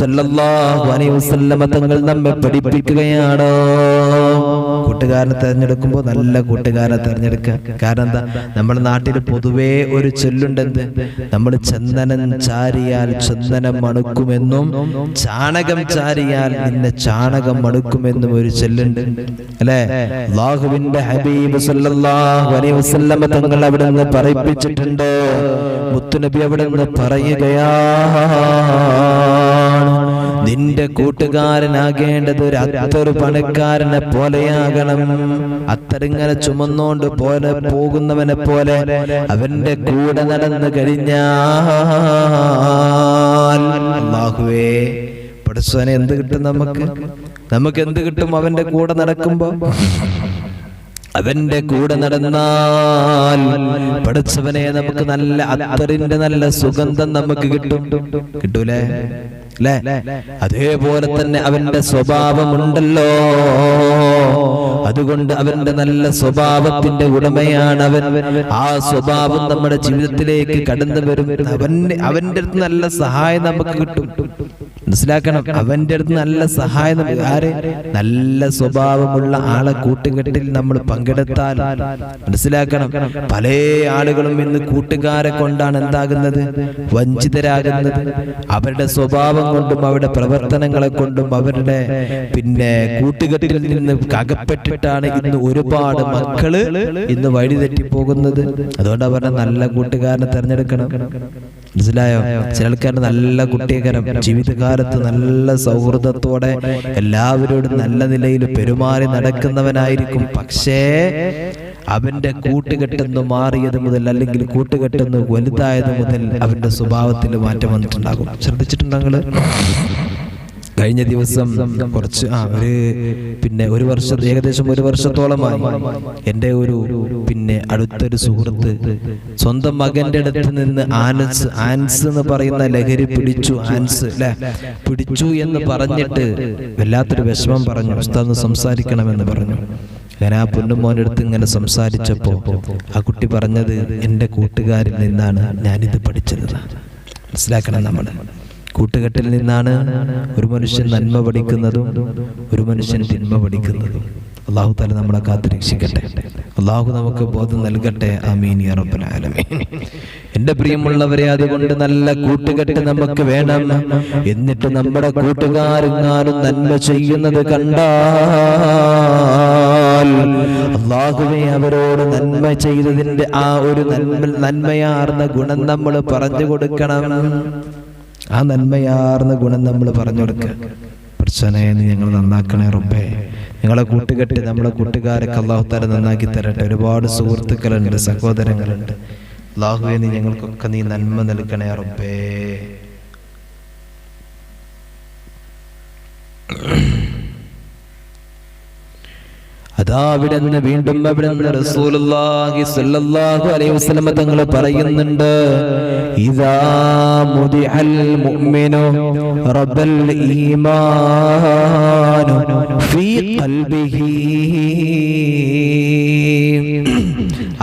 സല്ലല്ലാഹു അലൈഹി വസല്ലം തങ്ങൾ നമ്മെ പഠിപ്പിക്കുകയാണ്. കൂട്ടുകാരനെ തെരഞ്ഞെടുക്കുമ്പോൾ നല്ല കൂട്ടുകാരനെ തെരഞ്ഞെടുക്കുക. കാരണം എന്താ? നമ്മുടെ നാട്ടിൽ പൊതുവേ ഒരു ചൊല്ലുണ്ടെന്ത്, നമ്മൾ ചന്ദനം ചാരിയാൽ ചന്ദനം മണക്കുമെന്നും ചാണകം ചാരിയാൽ നിന്നെ ചാണകം മണക്കുമെന്നും ഒരു ചൊല്ലുണ്ട്, അല്ലേ? അല്ലാഹുവിന്റെ ഹബീബ് സല്ലല്ലാഹു അലൈഹി വസല്ലം തങ്ങൾ അവിടെ നിന്ന് പറയിപ്പിച്ചിട്ടുണ്ട്. മുത്തുനബി അവിടെ നിന്ന് പറയുകയാണ്, നിന്റെ കൂട്ടുകാരനാകേണ്ടത് ഒരു അത്തറ് പണക്കാരനെ പോലെയാകണം. അത്തറിങ്ങനെ ചുമന്നോണ്ട് പോലെ പോകുന്നവനെ പോലെ അവന്റെ കൂടെ നടന്നു കഴിഞ്ഞാൽ അല്ലാഹുവേ പടച്ചവനെ എന്ത് കിട്ടും? നമുക്ക് എന്ത് കിട്ടും അവന്റെ കൂടെ നടക്കുമ്പോ? അവന്റെ കൂടെ നടന്നാൽ പടച്ചവനെ നമുക്ക് നല്ല അത്തറിന്റെ നല്ല സുഗന്ധം നമുക്ക് കിട്ടൂലേ? അല്ലേ? അതേപോലെ തന്നെ അവന്റെ സ്വഭാവമുണ്ടല്ലോ, അതുകൊണ്ട് അവന്റെ നല്ല സ്വഭാവത്തിന്റെ ഉടമയാണ് അവൻ. ആ സ്വഭാവം നമ്മുടെ ജീവിതത്തിലേക്ക് കടന്നു വരും. അവന്റെ അടുത്ത് നല്ല സഹായം നമുക്ക് കിട്ടും. മനസ്സിലാക്കണം, അവന്റെ അടുത്ത് നല്ല സഹായം. ആര്? നല്ല സ്വഭാവമുള്ള ആളെ കൂട്ടുകെട്ടിൽ നമ്മൾ പങ്കെടുത്താൽ മനസ്സിലാക്കണം, പല ആളുകളും ഇന്ന് കൂട്ടുകാരെ കൊണ്ടാണ് എന്താകുന്നത്? വഞ്ചിതരാകുന്നത്. അവരുടെ സ്വഭാവം കൊണ്ടും അവരുടെ പ്രവർത്തനങ്ങളെ കൊണ്ടും അവരുടെ കൂട്ടുകെട്ടിൽ നിന്ന് അകപ്പെട്ടിട്ടാണ് ഇന്ന് ഒരുപാട് മക്കള് ഇന്ന് വഴിതെറ്റി പോകുന്നത്. അതുകൊണ്ട് അവരുടെ നല്ല കൂട്ടുകാരനെ തെരഞ്ഞെടുക്കണം. മനസ്സിലായോ? ചില ആൾക്കാരുടെ നല്ല കുട്ടികരം ജീവിതകാലത്ത് നല്ല സൗഹൃദത്തോടെ എല്ലാവരോടും നല്ല നിലയിൽ പെരുമാറി നടക്കുന്നവനായിരിക്കും. പക്ഷേ അവന്റെ കൂട്ടുകെട്ടെന്ന് മാറിയത് മുതൽ അല്ലെങ്കിൽ കൂട്ടുകെട്ടെന്ന് വലുതായത് മുതൽ അവന്റെ സ്വഭാവത്തിൽ മാറ്റം വന്നിട്ടുണ്ടാകും. ശ്രദ്ധിച്ചിട്ടുണ്ടെങ്കിൽ കഴിഞ്ഞ ദിവസം കുറച്ച് ഒരു വർഷം, ഏകദേശം ഒരു വർഷത്തോളമായി എൻ്റെ ഒരു അടുത്തൊരു സുഹൃത്ത് സ്വന്തം മകന്റെ അടുത്ത് നിന്ന് ആൻസ് എന്ന് പറയുന്ന ലഹരി പിടിച്ചു എന്ന് പറഞ്ഞിട്ട് വല്ലാത്തൊരു വിഷമം പറഞ്ഞു. ഉസ്താദ് സംസാരിക്കണമെന്ന് പറഞ്ഞു. ഞാൻ ആ പൊന്നുമോൻ്റെ അടുത്ത് ഇങ്ങനെ സംസാരിച്ചപ്പോൾ ആ കുട്ടി പറഞ്ഞത്, എൻ്റെ കൂട്ടുകാരിൽ നിന്നാണ് ഞാനിത് പഠിച്ചത്. മനസ്സിലാക്കണം, നമ്മുടെ കൂട്ടുകെട്ടിൽ നിന്നാണ് ഒരു മനുഷ്യൻ നന്മ പഠിക്കുന്നതും ഒരു മനുഷ്യൻ തിന്മ പഠിക്കുന്നതും. അല്ലാഹു തആല നമ്മളെ കാത്തു രക്ഷിക്കട്ടെ. അല്ലാഹു നമുക്ക് ബോധം നൽകട്ടെ. ആമീൻ യാ റബ്ബൽ ആലമീൻ. എൻ്റെ പ്രിയമുള്ളവരെ, അതുകൊണ്ട് നല്ല കൂട്ടുകെട്ട് നമുക്ക് വേണം. എന്നിട്ട് നമ്മുടെ കൂട്ടുകാരെങ്ങാനും നന്മ ചെയ്യുന്നത് കണ്ടാൽ അല്ലാഹുവേ അവരോട് നന്മ ചെയ്തതിൻ്റെ ആ ഒരു നന്മയാർന്ന ഗുണം നമ്മൾ പറഞ്ഞു കൊടുക്കണം. ആ നന്മയാർന്ന ഗുണം നമ്മൾ പറഞ്ഞു കൊടുക്കുക. പ്രശ്നേ ഞങ്ങൾ നന്നാക്കണേ റബ്ബേ. ഞങ്ങളെ കൂട്ടുകെട്ട്, നമ്മളെ കൂട്ടുകാരൊക്കെ അല്ലാഹു തആല നന്നാക്കി തരട്ടെ. ഒരുപാട് സുഹൃത്തുക്കളുണ്ട്, സഹോദരങ്ങളുണ്ട്. അല്ലാഹുവേ നീ ഞങ്ങൾക്കൊക്കെ നീ നന്മ നൽകണേ റബ്ബേ. അവിടുന്ന് വീണ്ടും അവിടുന്ന് റസൂലുള്ളാഹി സ്വല്ലല്ലാഹു അലൈഹി വസല്ലം തങ്ങൾ പറയുന്നുണ്ട്, ഇദാ മുദിഅൽ മുഅ്മിനു റബ്ബൽ ഈമാനു ഫീ ഖൽബിഹി.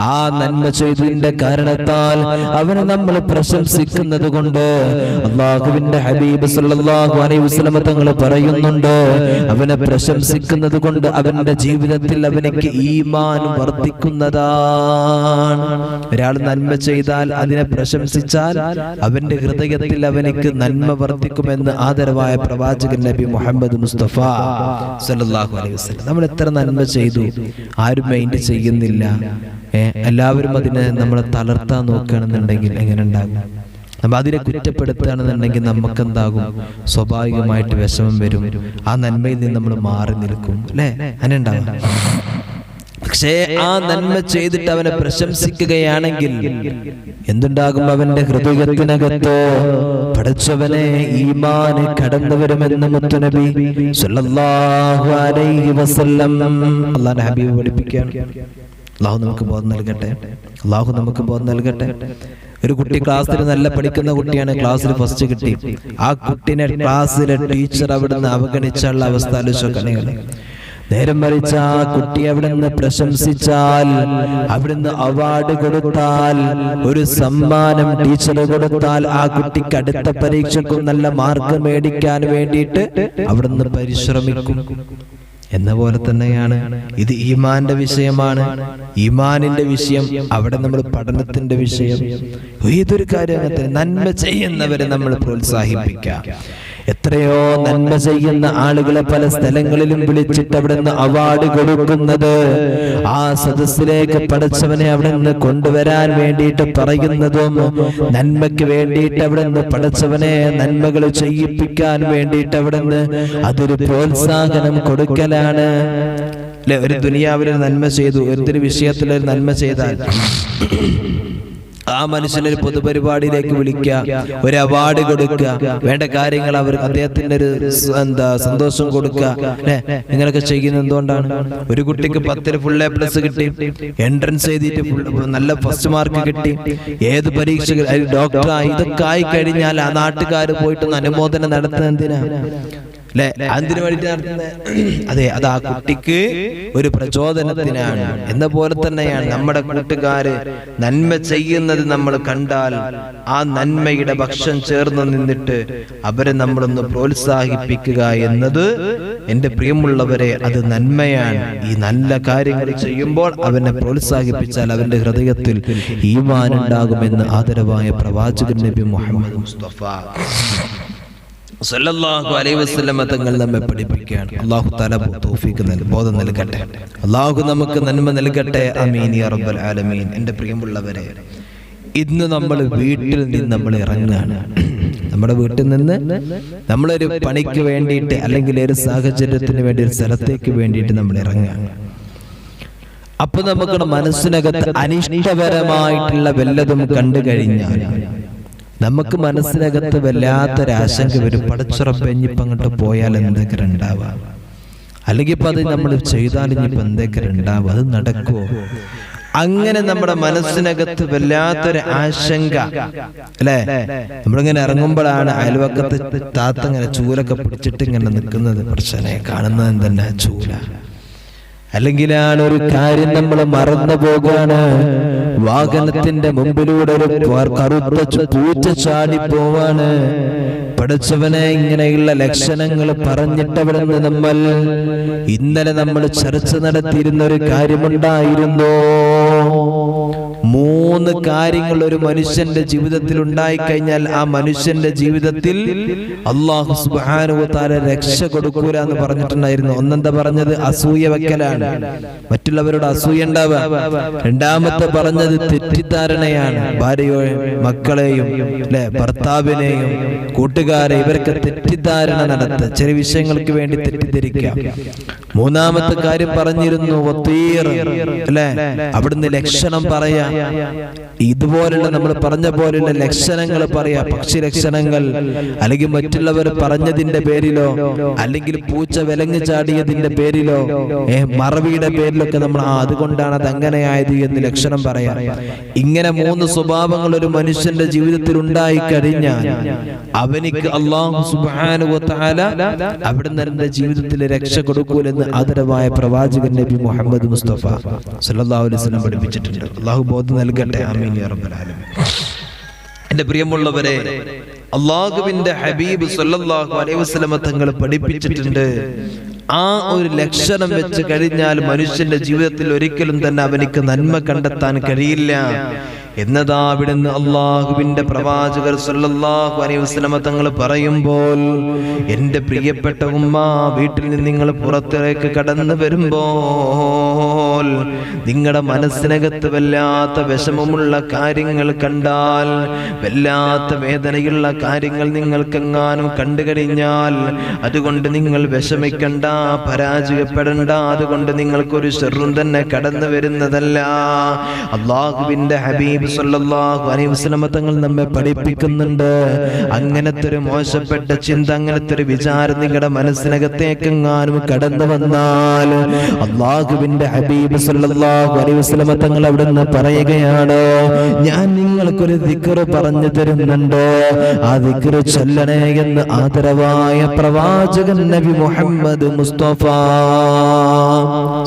ആ നന്മ ചെയ്തതിന്റെ കാരണത്താൽ അവനെ നമ്മൾ പ്രശംസിക്കുന്നത് കൊണ്ട് അല്ലാഹുവിന്റെ ഹബീബ് സല്ലല്ലാഹു അലൈഹി വസല്ലം തങ്ങൾ പറയുന്നുണ്ട്, അവനെ പ്രശംസിക്കുന്നത് കൊണ്ട് അവന്റെ ജീവിതത്തിൽ അവനക്ക് ഈമാൻ വർദ്ധിക്കുന്നതാണ്. ഒരാൾ നന്മ ചെയ്താൽ അതിനെ പ്രശംസിച്ചാൽ അവന്റെ ഹൃദയത്തിൽ അവനക്ക് നന്മ വർദ്ധിക്കുമെന്ന് ആദരവായ പ്രവാചകൻ നബി മുഹമ്മദ് മുസ്തഫ സല്ലല്ലാഹു അലൈഹി വസല്ലം. നമ്മൾ എത്ര നന്മ ചെയ്തു, ആരും മൈൻഡ് ചെയ്യുന്നില്ല. എല്ലാവരും അതിനെ നമ്മളെ തളർത്താൻ നോക്കുകയാണെന്നുണ്ടെങ്കിൽ എങ്ങനെ ഉണ്ടാകും? നമ്മൾ അതിനെ കുറ്റപ്പെടുത്തുകയാണെന്നുണ്ടെങ്കിൽ നമുക്കെന്താകും? സ്വാഭാവികമായിട്ട് വിഷമം വരും. ആ നന്മയിൽ നിന്ന് നമ്മൾ മാറി നിൽക്കും, അല്ലേ? അങ്ങനെ ഉണ്ടാകും. പക്ഷേ ആ നന്മ ചെയ്തിട്ട് അവനെ പ്രശംസിക്കുകയാണെങ്കിൽ എന്തുണ്ടാകും? അവന്റെ ഹൃദയത്തിനകത്തോ പടച്ചവനെ ഈമാന് കടന്നു വരുമെന്ന് മുത്തുനബി സല്ലല്ലാഹു അലൈഹി വസല്ലം അല്ലാഹുവിന്റെ ഹബീബ് പഠിപ്പിക്കുകയാണ്. അല്ലാഹു നമുക്ക് ബോധം നൽകട്ടെ. അല്ലാഹു നമുക്ക് ബോധം നൽകട്ടെ. ഒരു കുട്ടി ക്ലാസ്സിൽ നല്ല പഠിക്കുന്ന കുട്ടിയാണ്, ക്ലാസ്സിൽ ഫസ്റ്റ് കിട്ടി. ആ കുട്ടിനെ ക്ലാസ്സിലെ ടീച്ചർ അവിടുന്ന് അവഗണിച്ചുള്ള അവസ്ഥ ആലോചിച്ചോക്കണേ. നേരം മറിച്ച് ആ കുട്ടി അവിടുന്ന് പ്രശംസിച്ചാൽ, അവിടുന്ന് അവാർഡ് കൊടുത്താൽ, ഒരു സമ്മാനം ടീച്ചർ കൊടുത്താൽ, ആ കുട്ടിക്ക് അടുത്ത പരീക്ഷയ്ക്കും നല്ല മാർക്ക് മേടിക്കാൻ വേണ്ടിയിട്ട് അവിടുന്ന് പരിശ്രമിക്കും. എന്ന പോലെ തന്നെയാണ് ഇത് ഈമാന്റെ വിഷയമാണ്. ഈമാനിന്റെ വിഷയം അവിടെ നമ്മൾ പഠനത്തിന്റെ വിഷയം. ഏതൊരു കാര്യം നന്മ ചെയ്യുന്നവരെ നമ്മൾ പ്രോത്സാഹിപ്പിക്കുക. എത്രയോ നന്മ ചെയ്യുന്ന ആളുകളെ പല സ്ഥലങ്ങളിലും വിളിച്ചിട്ട് അവിടെ നിന്ന് അവാർഡ് കൊടുക്കുന്നത്, ആ സദസ്സിലേക്ക് പടച്ചവനെ അവിടെ നിന്ന് കൊണ്ടുവരാൻ വേണ്ടിയിട്ട് പറയുന്നതും, നന്മയ്ക്ക് വേണ്ടിയിട്ട് അവിടെ നിന്ന് പടച്ചവനെ നന്മകൾ ചെയ്യിപ്പിക്കാൻ വേണ്ടിയിട്ട് അവിടെ നിന്ന് അതൊരു പ്രോത്സാഹനം കൊടുക്കലാണ്. അല്ലെ, ഒരു ദുനിയാവിൽ നന്മ ചെയ്തു, എന്തൊരു വിഷയത്തിലൊരു നന്മ ചെയ്താൽ ആ മനുഷ്യനൊരു പൊതുപരിപാടിയിലേക്ക് വിളിക്കുക, ഒരു അവാർഡ് കൊടുക്കുക, വേണ്ട കാര്യങ്ങൾ അവർ അദ്ദേഹത്തിന്റെ ഒരു സന്തോഷം കൊടുക്കുക. അല്ലെ, നിങ്ങളൊക്കെ ചെയ്യുന്നത് എന്തുകൊണ്ടാണ്? ഒരു കുട്ടിക്ക് 10 ഫുൾ A+ കിട്ടി, എൻട്രൻസ് എഴുതിയിട്ട് നല്ല ഫസ്റ്റ് മാർക്ക് കിട്ടി, ഏത് പരീക്ഷ ഡോക്ടറായി, ഇതൊക്കെ ആയി കഴിഞ്ഞാൽ ആ നാട്ടുകാർ പോയിട്ടൊന്ന് അനുമോദനം നടത്തുന്നത് എന്തിനാ? അല്ലെ, അതിനു വേണ്ടി നടത്തുന്നത്. അതെ, അത് ആ കുട്ടിക്ക് ഒരു പ്രചോദനത്തിനാണ്. എന്ന പോലെ തന്നെയാണ് നമ്മുടെ കൂട്ടുകാര് നന്മ ചെയ്യുന്നത് നമ്മൾ കണ്ടാൽ ആ നന്മയുടെ ഭക്ഷണം ചേർന്ന് നിന്നിട്ട് അവരെ നമ്മളൊന്ന് പ്രോത്സാഹിപ്പിക്കുക എന്നത്, എന്റെ പ്രിയമുള്ളവരെ, അത് നന്മയാണ്. ഈ നല്ല കാര്യങ്ങൾ ചെയ്യുമ്പോൾ അവനെ പ്രോത്സാഹിപ്പിച്ചാൽ അവന്റെ ഹൃദയത്തിൽ ഈമാൻ ഉണ്ടാകുമെന്ന് ആദരവായ പ്രവാചകൻ നബി മുഹമ്മദ് മുസ്തഫ സല്ലല്ലാഹു അലൈഹി വസല്ലം തങ്ങൾ നമ്മെ പഠിപ്പിക്കുകയാണ്. അല്ലാഹു തആല തൗഫീഖ് ബോധം നൽകട്ടെ. അല്ലാഹു നമുക്ക് നന്മ നൽകട്ടെ. ആമീൻ യാ റബ്ബൽ ആലമീൻ. എൻ്റെ പ്രിയമുള്ളവരെ, ഇന്ന് നമ്മൾ വീട്ടിൽ നിന്ന് നമ്മൾ ഇറങ്ങുകയാണ്. നമ്മുടെ വീട്ടിൽ നിന്ന് നമ്മളൊരു പണിക്ക് വേണ്ടിയിട്ട് അല്ലെങ്കിൽ ഒരു സാഹചര്യത്തിന് വേണ്ടി ഒരു സ്ഥലത്തേക്ക് വേണ്ടിയിട്ട് നമ്മൾ ഇറങ്ങുകയാണ്. അപ്പൊ നമുക്ക് മനസ്സിനകത്ത് അനിഷ്ടപരമായിട്ടുള്ള വല്ലതും കണ്ടു കഴിഞ്ഞാൽ നമുക്ക് മനസ്സിനകത്ത് വല്ലാത്തൊരാശങ്ക വരും. പടച്ചുറപ്പ് ഇനിയിപ്പം അങ്ങോട്ട് പോയാൽ എന്തൊക്കെ ഉണ്ടാവുക, അല്ലെങ്കിൽ ഇപ്പം അത് നമ്മൾ ചെയ്താൽ ഇനിയിപ്പോൾ എന്തൊക്കെ ഉണ്ടാവുക, അത് നടക്കുമോ? അങ്ങനെ നമ്മുടെ മനസ്സിനകത്ത് വല്ലാത്തൊരു ആശങ്ക. അല്ലെ, നമ്മളിങ്ങനെ ഇറങ്ങുമ്പോഴാണ് അയൽവക്കത്ത് താത്ത ഇങ്ങനെ ചൂലൊക്കെ പിടിച്ചിട്ട് ഇങ്ങനെ നിൽക്കുന്നത്. പ്രശ്നം കാണുന്നത് തന്നെ ചൂല. അല്ലെങ്കിലാണ് ഒരു കാര്യം നമ്മൾ മറന്നു പോകാണ്. വാഹനത്തിന്റെ മുമ്പിലൂടെ ഒരു കറുത്ത പൂച്ച ചാടി പോവാണ്. പഠിച്ചവനെ, ഇങ്ങനെയുള്ള ലക്ഷണങ്ങൾ പറഞ്ഞിട്ടവിടെ നിന്ന് നമ്മൾ ഇന്നലെ നമ്മൾ ചർച്ച നടത്തിയിരുന്ന ഒരു കാര്യമുണ്ടായിരുന്നു. 3 കാര്യങ്ങൾ ഒരു മനുഷ്യന്റെ ജീവിതത്തിൽ ഉണ്ടായിക്കഴിഞ്ഞാൽ ആ മനുഷ്യന്റെ ജീവിതത്തിൽ അല്ലാഹു സുബ്ഹാനഹു വ തആല രക്ഷ കൊടുക്കൂല എന്ന് പറഞ്ഞിട്ടുണ്ടായിരുന്നു. ഒന്നെന്താ പറഞ്ഞത്? അസൂയ വെക്കലാണ്, മറ്റുള്ളവരോട് അസൂയ ഉണ്ടാവുക. രണ്ടാമത്തെ പറഞ്ഞത് തെറ്റിദ്ധാരണയാണ്. ഭാര്യയെയും മക്കളെയും അല്ലെ ഭർത്താവിനെയും കൂട്ടുകാരെ ഇവർക്ക് തെറ്റിദ്ധാരണ നടത്തുക, ചെറിയ വിഷയങ്ങൾക്ക് വേണ്ടി തെറ്റിദ്ധരിക്കാം. മൂന്നാമത്തെ കാര്യം പറഞ്ഞിരുന്നു അല്ലെ, അവിടുന്ന് ലക്ഷണം പറയാ. ഇതുപോലുള്ള നമ്മൾ പറഞ്ഞ പോലുള്ള ലക്ഷണങ്ങൾ പറയാ, പക്ഷി ലക്ഷണങ്ങൾ, അല്ലെങ്കിൽ മറ്റുള്ളവർ പറഞ്ഞതിന്റെ പേരിലോ അല്ലെങ്കിൽ പൂച്ച വിലങ്ങ് ചാടിയതിന്റെ പേരിലോ മറവിയുടെ പേരിലൊക്കെ നമ്മൾ അതുകൊണ്ടാണ് അത് അങ്ങനെയായത് എന്ന് ലക്ഷണം പറയാം. ഇങ്ങനെ 3 സ്വഭാവങ്ങൾ ഒരു മനുഷ്യന്റെ ജീവിതത്തിൽ ഉണ്ടായി കഴിഞ്ഞാൽ അവനിക്ക് അല്ലാഹു സുബ്ഹാനഹു വ തആല അവിടുന്ന് അവന്റെ ജീവിതത്തിൽ രക്ഷ കൊടുക്കൂലെന്ന് ആദരവായ പ്രവാചകൻ നബി മുഹമ്മദ് മുസ്തഫ സല്ലല്ലാഹു അലൈഹി വസല്ലം പഠിപ്പിച്ചിട്ടുണ്ട്. അല്ലാഹു ബോധം നൽകട്ടെ. ആമീൻ യാ റബ്ബൽ ആലമീൻ. എൻ്റെ പ്രിയമുള്ളവരെ, അല്ലാഹുവിന്റെ ഹബീബ് സല്ലല്ലാഹു അലൈഹി വസല്ലം തങ്ങൾ പഠിപ്പിച്ചിട്ടുണ്ട്, ആ ഒരു ലക്ഷണം വെച്ച് കഴിഞ്ഞാൽ മനുഷ്യന്റെ ജീവിതത്തിൽ ഒരിക്കലും തന്നെ അവനിക്ക് നന്മ കണ്ടെത്താൻ കഴിയില്ല എന്നതാ അവിടുന്ന് അല്ലാഹുവിന്റെ പ്രവാചകർ സല്ലല്ലാഹു അലൈഹി വസല്ലം തങ്ങൾ പറയുമ്പോൾ, എൻ്റെ പ്രിയപ്പെട്ട ഉമ്മ, വീട്ടിൽ നിന്ന് നിങ്ങൾ പുറത്തേക്ക് കടന്നു വരുമ്പോൾ നിങ്ങളുടെ മനസ്സിനകത്ത് വല്ലാത്ത വിഷമമുള്ള കാര്യങ്ങൾ കണ്ടാൽ, വല്ലാത്ത വേദനയുള്ള കാര്യങ്ങൾ നിങ്ങൾക്കെങ്ങാനും കണ്ടു കഴിഞ്ഞാൽ അതുകൊണ്ട് നിങ്ങൾ വിഷമിക്കണ്ട, പരാജയപ്പെടണ്ട. അതുകൊണ്ട് നിങ്ങൾക്കൊരു ശർറും തന്നെ കടന്നു വരുന്നതല്ല. അല്ലാഹുവിന്റെ ഹബീബ് സല്ലല്ലാഹു അലൈഹി വസല്ലം തങ്ങൾ നമ്മെ പഠിപ്പിക്കുന്നുണ്ട്, അങ്ങനത്തെ ഒരു മോശപ്പെട്ട ചിന്ത, അങ്ങനത്തെ ഒരു വിചാരം നിങ്ങളുടെ മനസ്സിനകത്തേക്കെങ്ങാനും കടന്നു വന്നാൽ അല്ലാഹുവിന്റെ ഹബീബ് സല്ലല്ലാഹു അലൈഹി വസല്ലം തങ്ങൾ അവിടുന്ന് പറയുകയാണ്, ഞാൻ നിങ്ങൾക്കൊരു ദിക്ർ പറഞ്ഞു തരുന്നുണ്ട്, ആ ദിക്ർ ചൊല്ലണേ എന്ന് ആദരവായ പ്രവാചകൻ നബി മുഹമ്മദ് മുസ്തഫ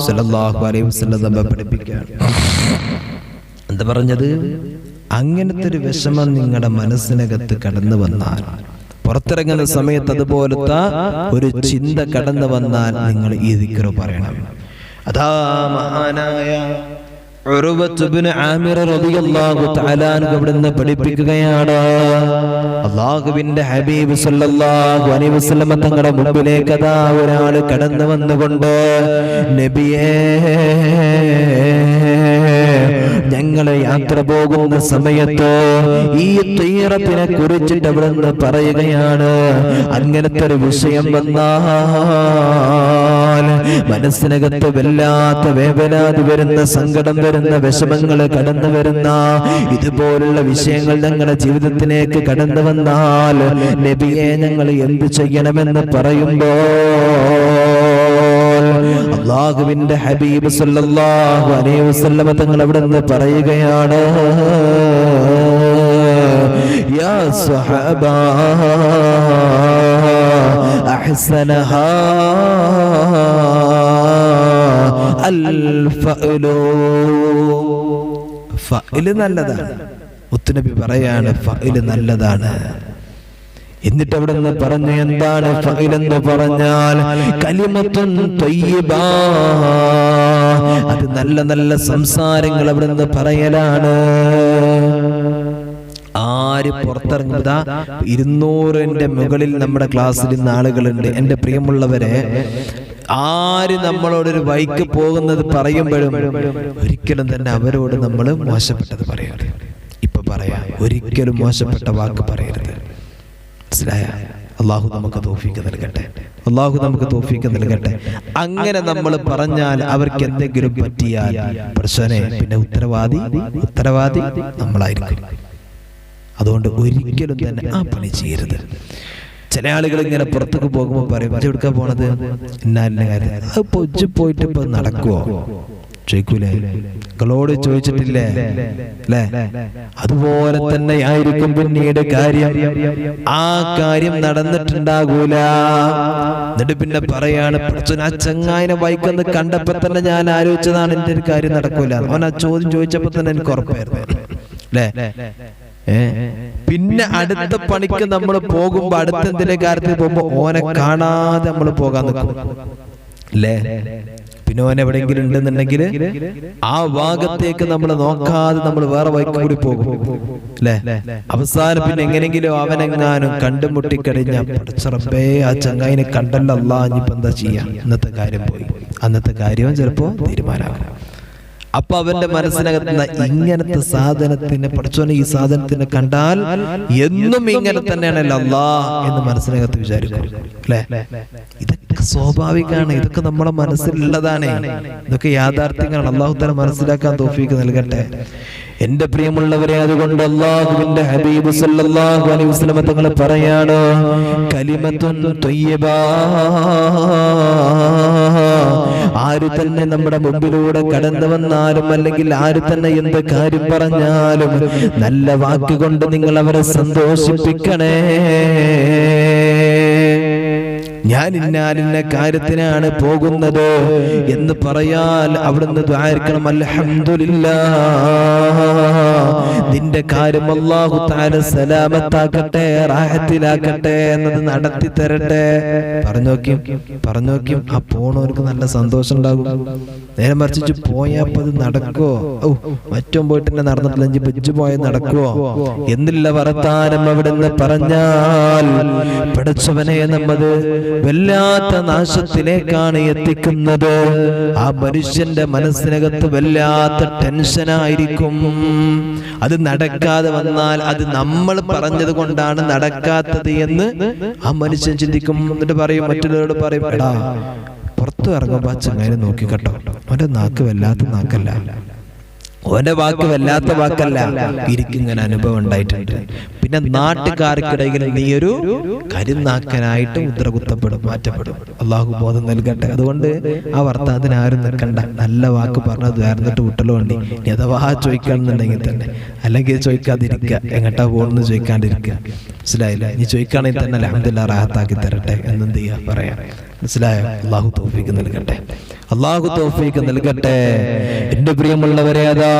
സല്ലല്ലാഹു അലൈഹി വസല്ലം നമ്മെ പഠിപ്പിക്കുകയാണ്. എന്താ പറഞ്ഞത്? അങ്ങനത്തെ ഒരു വിഷമം നിങ്ങളുടെ മനസ്സിനകത്ത് കടന്നു വന്നാൽ, പുറത്തിറങ്ങുന്ന സമയത്ത് അതുപോലത്തെ ഒരു ചിന്ത കടന്നു വന്നാൽ നിങ്ങൾ ഈ ദിക്ർ പറയണം. അതാ മഹാനായ ഉർവത്ത് ഇബ്നു ആമിർ റളിയല്ലാഹു തആല അൻഹു ഇവിടുന്ന് പഠിപ്പിക്കുകയാണ്, അല്ലാഹുവിന്റെ ഹബീബ് സല്ലല്ലാഹു അലൈഹി വസല്ലം തങ്ങളുടെ മുമ്പിലേക്ക് അതാ ഒരാൾ കടന്നു വന്നുകൊണ്ട്, നബിയേ, ഞങ്ങളെ യാത്ര പോകുന്ന സമയത്ത് ഈ തീറത്തിനെ കുറിച്ചിട്ട് അവിടുന്ന് പറയുകയാണ്, അങ്ങനത്തെ ഒരു വിഷയം വന്നാൽ മനസ്സിനകത്ത് വല്ലാത്ത വേവലാതി വരുന്ന, സങ്കടം വരുന്ന, വിഷമങ്ങൾ കടന്നു വരുന്ന ഇതുപോലുള്ള വിഷയങ്ങൾ ഞങ്ങളുടെ ജീവിതത്തിലേക്ക് കടന്നു വന്നാൽ നബിയെ ഞങ്ങൾ എന്ത് ചെയ്യണമെന്ന് പറയുമ്പോ അല്ലാഹുവിന്റെ ഹബീബ് സല്ലല്ലാഹു അലൈഹി വസല്ലം തങ്ങൾ അവിടുന്ന് പറയുകയാണ്, യാ സ്വഹബ അഹ്സനഹാ അൽ-ഫഅലു. ഫഅല് നല്ലതാണ്. മുത്തുനബി പറയാണ് ഫഅല് നല്ലതാണ്. എന്നിട്ട് അവിടെ നിന്ന് പറഞ്ഞു, എന്താണ് ഫഅൽ എന്ന് പറഞ്ഞാൽ? കലിമത്തുൻ ത്വയ്യിബ, അത് നല്ല നല്ല സംസാരങ്ങൾ അവിടെ നിന്ന് പറയലാണ്. ആര് പുറത്തിറങ്ങുന്നതാ 200ന്റെ മുകളിൽ നമ്മുടെ ക്ലാസ്സിൽ ഇന്ന് ആളുകളുണ്ട്. എൻ്റെ പ്രിയമുള്ളവരെ, ആര് നമ്മളോടൊരു വഴിക്ക് പോകുന്നത് പറയുമ്പോഴും ഒരിക്കലും തന്നെ അവരോട് നമ്മൾ മോശപ്പെട്ടത് പറയരുത്. ഇപ്പൊ പറയാ, ഒരിക്കലും മോശപ്പെട്ട വാക്ക് പറയരുത്. മനസ്സിലായ? അള്ളാഹു നമുക്ക് തൗഫീഖ് നൽകട്ടെ. അള്ളാഹു നമുക്ക് തൗഫീഖ് നൽകട്ടെ. അങ്ങനെ നമ്മൾ പറഞ്ഞാൽ അവർക്ക് എന്തെങ്കിലും പറ്റിയാൽ പ്രശ്നേ, പിന്നെ ഉത്തരവാദി നമ്മളായിരിക്കും. അതുകൊണ്ട് ഒരിക്കലും തന്നെ ആ പണി ചെയ്യരുത്. ചില ആളുകൾ ഇങ്ങനെ പുറത്തേക്ക് പോകുമ്പോൾ പറയും, എടുക്കാൻ പോണത് ഇന്ന കാര്യം, അത് പൊച്ചു പോയിട്ട് ഇപ്പൊ നടക്കുവോ ചോദിക്കൂലേ? നിങ്ങളോട് ചോദിച്ചിട്ടില്ലേ അല്ലേ? അതുപോലെ തന്നെ ആയിരിക്കും പിന്നീട് കാര്യം. ആ കാര്യം നടന്നിട്ടുണ്ടാകൂല. എന്നിട്ട് പിന്നെ പറയാണ്, ആ ചങ്ങായിനെ ബൈക്കെന്ന് കണ്ടപ്പോ തന്നെ ഞാൻ ആലോചിച്ചതാണ് എന്റെ ഒരു കാര്യം നടക്കൂല. അവൻ ആ ചോദ്യം ചോദിച്ചപ്പോ തന്നെ എനിക്ക് ഉറപ്പായിരുന്നു അല്ലേ? പിന്നെ അടുത്ത പണിക്ക് നമ്മൾ പോകുമ്പോ, അടുത്ത എന്തിന്റെ കാര്യത്തിൽ പോകുമ്പോ ഓനെ കാണാതെ നമ്മൾ പോകാൻ നിൽക്കും അല്ലേ? പിന്നെ ഓൻ എവിടെയെങ്കിലും ഉണ്ടെന്നുണ്ടെങ്കിൽ ആ ഭാഗത്തേക്ക് നമ്മൾ നോക്കാതെ നമ്മൾ വേറെ വഴിക്ക് കൂടി പോകും അല്ലേ? അവസാനം പിന്നെ എങ്ങനെങ്കിലും അവനെങ്ങാനും കണ്ടുമുട്ടിക്കഴിഞ്ഞ, പടച്ചറപ്പേ ആ ചങ്ങായിനെ കണ്ടല്ലോ അല്ലാ, ഇനിയിപ്പോ എന്താ ചെയ്യാ? ഇന്നത്തെ കാര്യം പോയി. അന്നത്തെ കാര്യവും ചിലപ്പോ തീരുമാനമാകും. അപ്പൊ അവന്റെ മനസ്സിനകത്തുന്ന ഇങ്ങനത്തെ സാധനത്തിനെ, പഠിച്ചോനെ ഈ സാധനത്തിനെ കണ്ടാൽ എന്നും ഇങ്ങനെ തന്നെയാണല്ലോ അല്ലാ എന്ന് മനസ്സിനകത്ത് വിചാരിക്കും അല്ലെ? ഇതൊക്കെ സ്വാഭാവികമാണ്. ഇതൊക്കെ നമ്മളെ മനസ്സിലുള്ളതാണ്. ഇതൊക്കെ യാഥാർത്ഥ്യങ്ങളാണ്. അല്ലാഹു തആല മനസ്സിലാക്കാൻ തൗഫീഖ് നൽകട്ടെ. എന്റെ പ്രിയമുള്ളവരെ, അതുകൊണ്ട് അല്ലാഹുവിന്റെ ഹബീബ് സല്ലല്ലാഹു അലൈഹി വസല്ലം തങ്ങൾ പറയാണ്, കലിമത്തുൻ ത്വയ്യിബ. ആര് തന്നെ നമ്മുടെ മുമ്പിലൂടെ കടന്നു വന്നാലും, അല്ലെങ്കിൽ ആര് തന്നെ എന്ത് കാര്യം പറഞ്ഞാലും, നല്ല വാക്കുകൊണ്ട് നിങ്ങൾ അവരെ സന്തോഷിപ്പിക്കണേ. ഞാൻ ഇന്ന കാര്യത്തിനാണ് പോകുന്നത് എന്ന് പറയാൽ അവിടുന്ന് ദുആയിരിക്കണം, അൽഹംദുലില്ലാഹ്, നിന്റെ കാര്യം അല്ലാഹു തആല സലാമത്താക്കട്ടെ, റാഹത്തിലാക്കട്ടെ, എന്നത് നടത്തി തരട്ടെ. പറഞ്ഞോക്കും ആ പോണവർക്ക് നല്ല സന്തോഷം ഉണ്ടാകും. നേരെ മറിച്ച് പോയപ്പോ അത് നടക്കുവോ? മറ്റും പോയിട്ട് തന്നെ നടന്നിട്ടില്ല, ബജ്ജു പോയ നടക്കുവോ എന്നുള്ള വർത്താനം അവിടുന്ന് പറഞ്ഞാൽ, പഠിച്ചവനെ നമ്മത് വല്ലാത്ത നാശത്തിലേക്കാണ് എത്തിക്കുന്നത്. ആ മനുഷ്യന്റെ മനസ്സിനകത്ത് വല്ലാത്ത ടെൻഷനായിരിക്കും. അത് നടക്കാതെ വന്നാൽ അത് നമ്മൾ പറഞ്ഞത് കൊണ്ടാണ് നടക്കാത്തത് എന്ന് ആ മനുഷ്യൻ ചിന്തിക്കും. എന്നിട്ട് പറയും, മറ്റുള്ളവരോട് പറയും, എടാ പുറത്തു ഇറങ്ങുമ്പോ ചങ്ങായിനെ നോക്കി കേട്ടോ, അവന്റെ നാക്ക് വല്ലാത്ത നാക്കല്ല, ഓന്റെ വാക്ക് വല്ലാത്ത വാക്കല്ല. എനിക്കിങ്ങനെ അനുഭവം ഉണ്ടായിട്ടുണ്ട്. പിന്നെ നാട്ടുകാർക്കിടയിൽ നീ ഒരു കരുനാക്കനായിട്ട് മുദ്ര കുത്തപ്പെടും, മാറ്റപ്പെടും. അള്ളാഹു ബോധം നൽകട്ടെ. അതുകൊണ്ട് ആ വർത്താനത്തിന് ആരും നിൽക്കണ്ട. നല്ല വാക്ക് പറഞ്ഞത് വേർന്നിട്ട് വിട്ടലോ വേണ്ടി. ഇനി അഥവാ ചോദിക്കണമെന്നുണ്ടെങ്കിൽ തന്നെ, അല്ലെങ്കിൽ ചോദിക്കാതിരിക്കുക, എങ്ങോട്ടാ പോകുന്നു ചോദിക്കാണ്ടിരിക്കുക. മനസ്സിലായില്ല? നീ ചോദിക്കുകയാണെങ്കിൽ തന്നെ അൽഹംദുലില്ലാഹ് റാഹത്താക്കി തരട്ടെ എന്നെന്ത് ചെയ്യാ പറയാം. മനസ്സിലായോ? അള്ളാഹു തൗഫീഖ് നൽകട്ടെ. അള്ളാഹു തൗഫീഖ് നൽകട്ടെ. എന്റെ പ്രിയമുള്ളവരെ, അതാ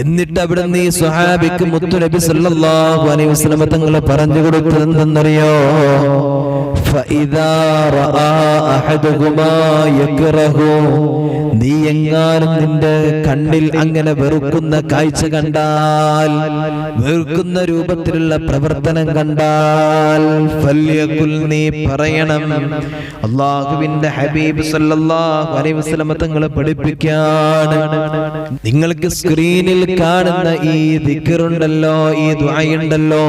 എന്നിട്ട് അവിടുന്ന് ഈ സ്വഹാബിക്ക് മുത്തുനബി സല്ലല്ലാഹു അലൈഹി വസല്ലം തങ്ങൾ പറഞ്ഞു കൊടുത്തത് എന്തെന്നറിയോ? ഫഇദാ റആ അഹദുഹുമാ യക്റഹു, നീ എങ്ങാനും നിന്റെ കണ്ണിൽ അങ്ങനെ വെറുക്കുന്ന കാഴ്ച കണ്ടാൽ, വെറുക്കുന്ന രൂപത്തിലുള്ള പ്രവർത്തനം കണ്ടാൽ, ഫല്യഖുൽ, നീ പറയണം. അല്ലാഹുവിന്റെ ഹബീബ് സല്ലല്ലാഹു അലൈഹി വസല്ലം തങ്ങളെ പഠിപ്പിക്കാണ്, നിങ്ങൾക്ക് സ്ക്രീനിൽ കാണുന്ന ഈ ദിക്റുണ്ടല്ലോ, ഈ ദുആയുണ്ടല്ലോ,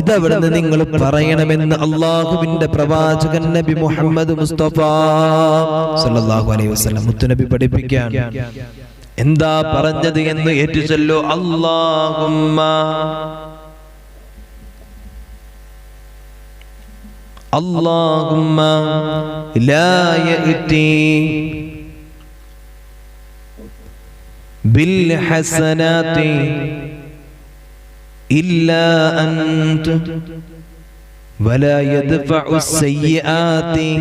ഇതവിടുന്ന് നിങ്ങൾ പറയണമെന്ന് അല്ലാഹുവിന്റെ പ്രവാചകൻ നബി മുഹമ്മദ് മുസ്തഫ സല്ലല്ലാഹു അലൈഹി വസല്ലം മുത്തുനബി പഠിപ്പിക്കാൻ. എന്താ പറഞ്ഞത് എന്ന് ഏറ്റുചൊല്ലു. അല്ലാഹുമ്മ അല്ലാഹുമ്മ ലാ യഅതി ബിൽ ഹസനാതി ഇല്ലാ അൻത വലാ യദ്ഫഉ അസ്സയ്യിആതി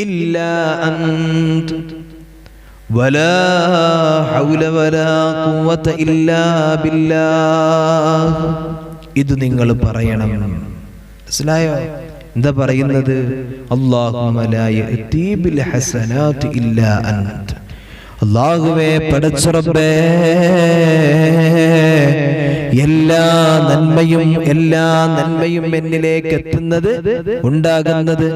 ഇല്ലാ അൻത വലാ ഹൗല വലാ ഖുവത ഇല്ലാ ബില്ലാഹ്. ഇത് നിങ്ങൾ പറയണം. മനസ്സിലായോ എന്താ പറയുന്നത്? അല്ലാഹുമ്മ ലാ യഅതി ബിൽ ഹസനാതി ഇല്ലാ അൻത. അല്ലാഹുവേ, പടച്ച റബ്ബേ, എല്ലാ നന്മയും എന്നിലേക്ക് എത്തുന്നത്, ഉണ്ടാകുന്നത്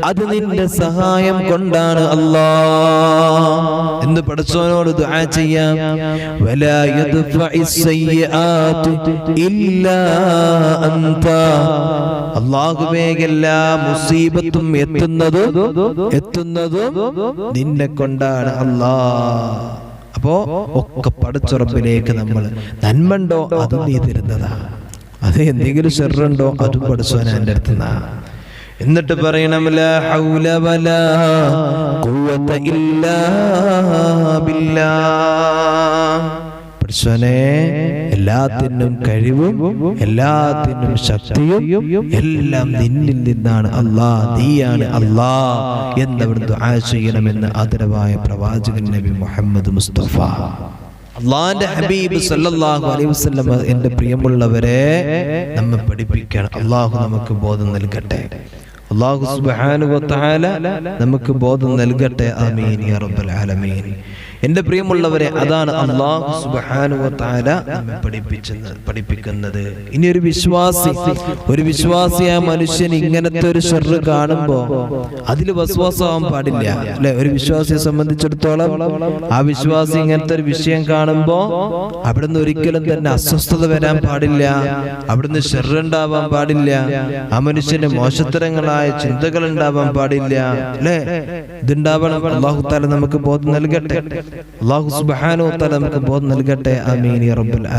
അത് നിന്റെ സഹായം കൊണ്ടാണ് അല്ലാഹ് എന്ന് പടച്ചവനോട് ദുആ ചെയ്യാം. വലാ യദ്ഫഇസ് സയ്യിആതി ഇല്ലാ അൻത. അല്ലാഹുവേ, എല്ലാ മുസീബത്തും എത്തുന്നതും നിന്നെ കൊണ്ടാണ് അല്ലാഹ്. അപ്പോ ഒക്കെ പടച്ച റബ്ബിലേക്ക് നമ്മൾ, നന്മണ്ടോ അതും നീ തരുന്നതാ, അത് എന്തെങ്കിലും ഷർറുണ്ടോ അതും പടച്ചവനാ എൻ്റെ അടുത്തുനിന്നാ. എന്നിട്ട് പറയണം ലാ ഹൗല വലാ ഖുവത ഇല്ലാ ബില്ലാഹ്. പടച്ചവനെ, എല്ലാത്തിനും കഴിവും എല്ലാത്തിനും ശക്തിയും എല്ലാം നിന്നിൽ നിന്നാണ് അല്ലാഹ്, നീയാണ് അല്ലാഹ് എന്നവർ ദുആ ചെയ്യണമെന്ന് ആദരവായ പ്രവാചകൻ നബി മുഹമ്മദ് മുസ്തഫ അല്ലാഹുവിന്റെ ഹബീബ് സല്ലല്ലാഹു അലൈഹി വസല്ലം. എൻ്റെ പ്രിയമുള്ളവരെ, നമ്മെ പഠിപ്പിക്കണം. അല്ലാഹു നമുക്ക് ബോധം നൽകട്ടെ. അല്ലാഹു സുബ്ഹാനഹു വ തആല നമുക്ക് ബോധം നൽകട്ടെ. ആമീൻ യാ റബ്ബൽ ആലമീൻ. എൻ്റെ പ്രിയമുള്ളവരെ, അതാണ് അല്ലാഹു സുബ്ഹാനഹു വ തആല നമ്മെ പഠിപ്പിക്കുന്നത്. ഇനി ഒരു വിശ്വാസിയായ മനുഷ്യൻ ഇങ്ങനത്തെ ഒരു ഷർറ് കാണുമ്പോൾ അതിൽ വസ്വാസാവാൻ പാടില്ല, അല്ലെ? ഒരു വിശ്വാസിയെ സംബന്ധിച്ചിടത്തോളം ആ വിശ്വാസി ഇങ്ങനത്തെ ഒരു വിഷയം കാണുമ്പോൾ അവിടുന്ന് ഒരിക്കലും തന്നെ അസ്വസ്ഥത വരാൻ പാടില്ല, അവിടുന്ന് ഷർറ് ഉണ്ടാവാൻ പാടില്ല, ആ മനുഷ്യന് മോശത്തരങ്ങളായ ചിന്തകൾ ഉണ്ടാവാൻ പാടില്ല, അല്ലെ? ഇതുണ്ടാവണം. അല്ലാഹു തആല നമുക്ക് ബോധം നൽകട്ടെ. അല്ലാഹു സുബ്ഹാനഹു വ തആല നമുക്ക് ബോധം നൽകട്ടെ. ആമീൻ യാ റബ്ബൽ ആലമീൻ.